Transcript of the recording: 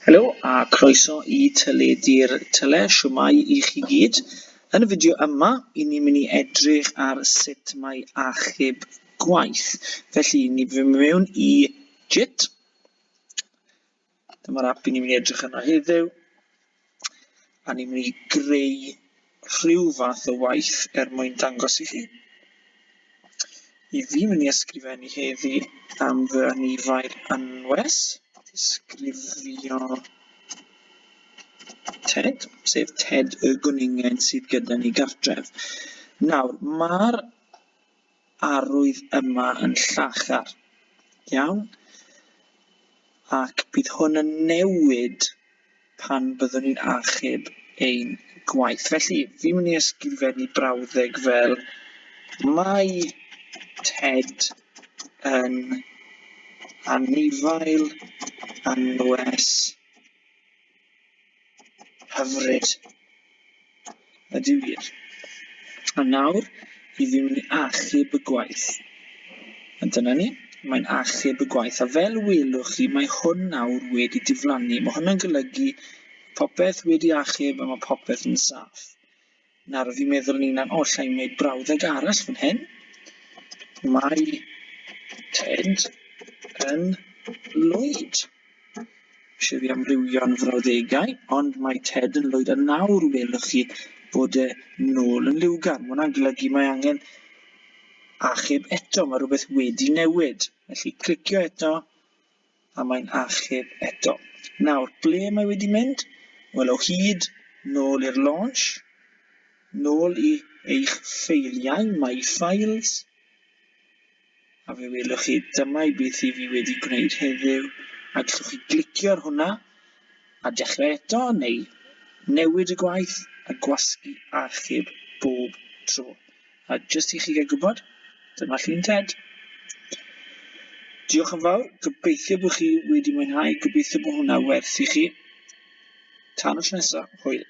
Helo a croeso i Teledu'r tele, shwmai i chi gyd. Yn y fideo yma, i ni'n mynd i edrych ar sut mae achub gwaith. Felly, ni fydd mewn i JIT. Dyma'r app i ni'n mynd i edrych yna heddiw. A ni'n mynd i greu rhyw fath o waith mwyn dangos i chi. I fi mynd i ysgrifennu heddi am fy anifail anwes. Disgrifio Ted, sef Ted y gwningen sydd gyda ni gartref. Nawr, mae'r arwydd yma yn llachar, iawn, ac bydd hwn yn newid pan byddwn ni'n achub ein gwaith. Felly, fi'n mynd i ysgrifennu brawddeg fel mae Ted yn anifail anwes hyfryd. Ydy wir. A nawr, i fi mynd i achub y gwaith. A dyna ni, mae'n achub y gwaith. A fel welwch chi, mae hwn nawr wedi diflannu. Mae hwn yn golygu popeth wedi achub a mae popeth yn saff. Nawr, fi'n meddwl ni'n allai wneud brawddeg arall fan hyn. Mae Ted yn lwyd. Eisiau fi amrywio'n frawddegau, ond mae Ted yn lwyd. A nawr welwch chi bod e nôl yn liwgar. Mae hwnna'n golygu mae angen achub eto. Mae rhywbeth wedi newid. Felly clicio eto a mae'n achub eto. Nawr, ble mae wedi mynd? Wel, o hyd nôl i'r launch, nôl i eich ffeiliau, my files. A fe welwch chi, dyma beth i fi wedi gwneud heddiw. A gallwch chi glicio ar hwnna a dechrau eto, neu newid y gwaith a gwasgu achub bob tro. A jyst i chi gael gwybod, dyma llun Ted. Diolch yn fawr, gobeithio bod chi wedi mwynhau, gobeithio bod hwnna werth i chi. Tan y tro nesaf, hwyl.